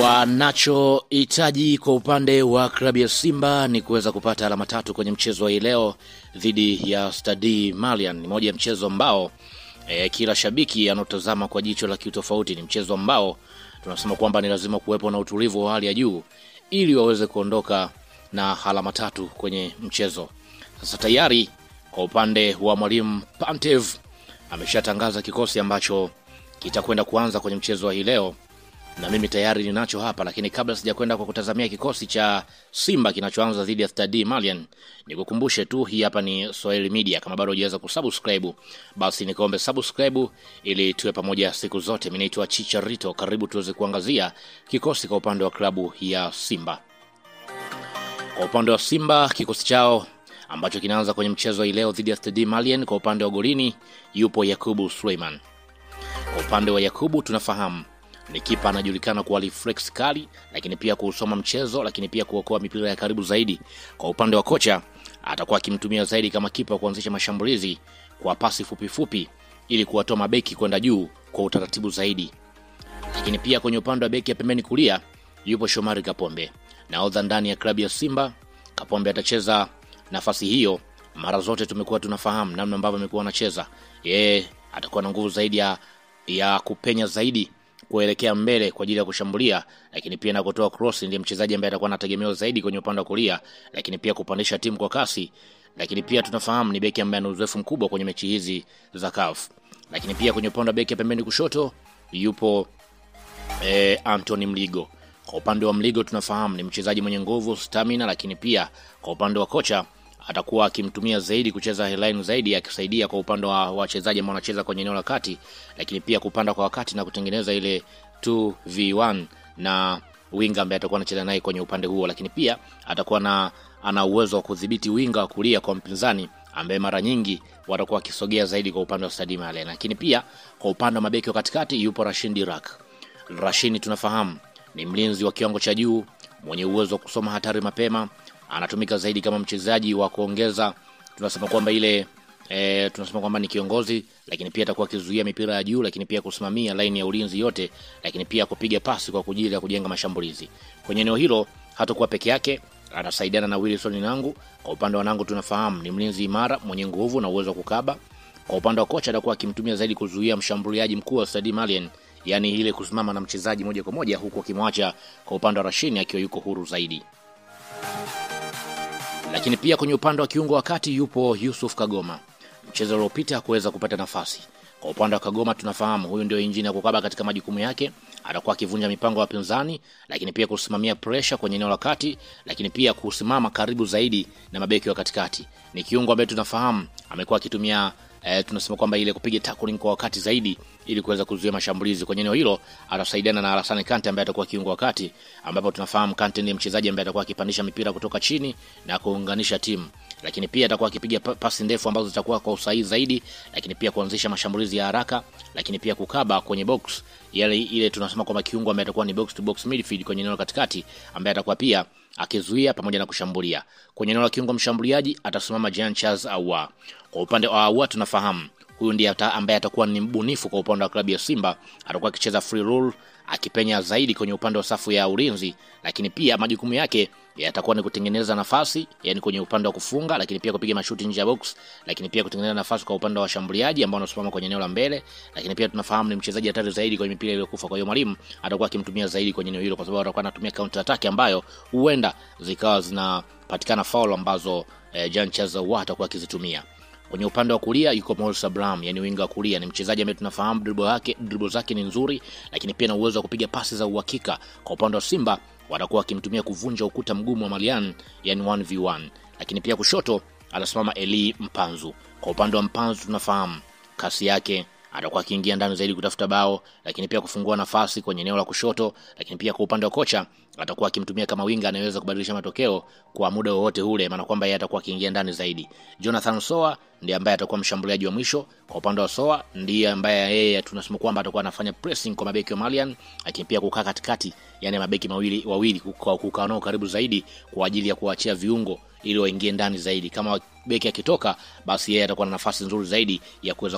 Wanachohitaji kwa upande wa klabu ya Simba ni kuweza kupata alama 3 kwenye mchezo wa leo dhidi ya Stade Malien. Ni moja ya mchezo ambao kila shabiki anotazama kwa jicho la kitofauti. Ni mchezo ambao tunasema kwamba ni lazima kuwepo na utulivu wa hali ya juu ili waweze kuondoka na alama 3 kwenye mchezo. Sasa tayari kwa upande wa mwalimu Pantev ameshatangaza kikosi ambacho kitakwenda kuanza kwenye mchezo wa leo. Na mimi tayari ninacho hapa, lakini kabla sijakwenda kwa kutazamia kikosi cha Simba kinachoanza dhidi ya Stade Malien, nikukumbushe tu hii hapa ni Swahili Media. Kama bado hujaweza kusubscribe, basi nikuombe subscribe ili tuwe pamoja siku zote. Mimi naitwa Chicharito, karibu tuweze kuangazia kikosi kwa upande wa klabu ya Simba. Kwa upande wa Simba, kikosi chao ambacho kinaanza kwenye mchezo leo dhidi ya Stade Malien, kwa upande wa golini yupo Yakubu Suleiman. Kwa upande wa Yakubu tunafahamu ni kipa anajulikana kwa reflex kali, lakini pia kusoma mchezo, lakini pia kuokoa mipira ya karibu zaidi. Kwa upande wa kocha atakuwa akimtumia zaidi kama kipa kuanzisha mashambulizi kwa pasi fupi fupi ili kuwatoa mabeki kwenda juu kwa utaratibu zaidi. Lakini pia kwenye upande wa beki ya pembeni kulia yupo Shomari Kapombe. Nahodha ndani ya klabu ya Simba, Kapombe atacheza nafasi hiyo. Mara zote tumekuwa tunafahamu namna ambavyo amekuwa anacheza. Yeye atakuwa na nguvu zaidi ya kupenya zaidi kuelekea mbele kwa ajili ya kushambulia, lakini pia na kutoa cross. Ndiye mchezaji ambaye atakuwa anategemewa zaidi kwenye upande wa kulia, lakini pia kupandisha timu kwa kasi. Lakini pia tunafahamu ni beki ambaye ana uzoefu mkubwa kwenye mechi hizi za CAF. Lakini pia kwenye upande wa beki ya pembeni kushoto yupo Anthony Mligo. Kwa upande wa Mligo tunafahamu ni mchezaji mwenye nguvu, stamina, lakini pia kwa upande wa kocha atakuwa akimtumia zaidi kucheza line zaidi, akisaidia kwa upande wa wachezaji ambao wanacheza kwenye eneo la kati, lakini pia kupanda kwa wakati na kutengeneza ile 2v1 na winga ambaye atakuwa anacheza naye kwenye upande huo. Lakini pia atakuwa ana uwezo wa kudhibiti winga wa kulia kwa mpinzani ambaye mara nyingi watakuwa wakisogea zaidi kwa upande wa Stade Malien. Lakini pia kwa upande wa mabeki wa katikati yupo Rashid Dirak. Rashid tunafahamu ni mlinzi wa kiwango cha juu mwenye uwezo wa kusoma hatari mapema. Anatumika zaidi kama mchezaji wa kuongeza, tunasema kwamba tunasema kwamba ni kiongozi, lakini pia atakuwa akizuia mipira ya juu, lakini pia kusimamia line ya ulinzi yote, lakini pia kupiga pasi kwa kujili ya kujenga mashambulizi. Kwenye eneo hilo hatakuwa peke yake, anasaidiana na Wilson Nangu. Kwa upande wa Nangu tunafahamu ni mlinzi imara mwenye nguvu na uwezo wa kukaba. Kwa upande wa kocha atakuwa akimtumia zaidi kuzuia mshambuliaji mkuu wa Stade Malien, yani ile kusimama na mchezaji moja kwa moja, huko kimwacha kwa upande wa Rashini akiwa yuko huru zaidi. Lakini pia kwenye upande wa kiungo wa kati yupo Yusuf Kagoma. Mchezo uliopita kuweza kupata nafasi. Kwa upande wa Kagoma tunafahamu huyu ndio injini ya kukaba katika majukumu yake, atakuwa akivunja mipango ya wapinzani, lakini pia kusimamia pressure kwenye eneo la kati, lakini pia kusimama karibu zaidi na mabeki wa katikati. Ni kiungo ambaye tunafahamu amekuwa akitumia tunasema kwamba ile kupiga tackling kwa wakati zaidi ili kuweza kuzuia mashambulizi. Kwenye eneo hilo atasaidiana na Alassane Kante ambaye atakuwa kiungo wakati, ambapo tunafahamu Kante ni mchezaji ambaye atakuwa akipandisha mipira kutoka chini na kuunganisha timu, lakini pia atakuwa akipiga pasi ndefu ambazo zitakuwa kwa usahihi zaidi, lakini pia kuanzisha mashambulizi ya haraka, lakini pia kukaba kwenye box ile tunasema kwamba kiungo ambaye atakuwa ni box to box midfield kwenye eneo la katikati, ambaye atakuwa pia akizuia pamoja na kushambulia. Kwenye eneo la kiungo mshambuliaji atasimama Jean Charles Ahoua. Kwa upande wa Ahoua tunafahamu huyu ndiye ambaye atakuwa ni mbunifu kwa upande wa klabu ya Simba, atakuwa akicheza free roll, akipenya zaidi kwenye upande wa safu ya ulinzi, lakini pia majukumu yake yatakuwa ni kutengeneza nafasi, yani kwenye upande wa kufunga, lakini pia kupiga mashuti nje ya box, lakini pia kutengeneza nafasi kwa upande wa washambuliaji ambao wanasimama kwenye eneo la mbele. Lakini pia tunafahamu ni mchezaji hatari zaidi kwenye mipira iliyokufa, kwa hiyo mwalimu atakuwa akimtumia zaidi kwenye eneo hilo, kwa sababu atakuwa anatumia counter attack ambayo huenda zikawa zinapatikana foul ambazo Jean Charles Ahoua atakuwa akizitumia. Kwenye upande wa kulia yuko Morris Abraham, yani winga wa kulia. Ni mchezaji ambaye tunafahamu dribble zake ni nzuri, lakini pia na uwezo wa kupiga pasi za uhakika. Kwa upande wa Simba watakuwa akimtumia kuvunja ukuta mgumu wa Malien, yani 1v1. Lakini pia kushoto anasimama Eli Mpanzu. Kwa upande wa Mpanzu tunafahamu kasi yake, atakuwa akiingia ndani zaidi kutafuta bao, lakini pia kufungua nafasi kwenye eneo la kushoto. Lakini pia kwa upande wa kocha atakuwa akimtumia kama winga anayeweza kubadilisha matokeo kwa muda wowote ule, maana kwamba yeye atakuwa akiingia ndani zaidi. Jonathan Soa ndiye ambaye atakuwa mshambuliaji wa mwisho. Kwa upande wa Soa ndiye ambaye yeye tunasema kwamba atakuwa anafanya pressing kwa mabeki wa Malien, lakini pia kukaa katikati, yani mabeki wawili kukaa nao karibu zaidi kwa ajili ya kuachia viungo ili waingie ndani zaidi. Kama beki akitoka, basi yeye atakuwa na nafasi nzuri zaidi ya kuweza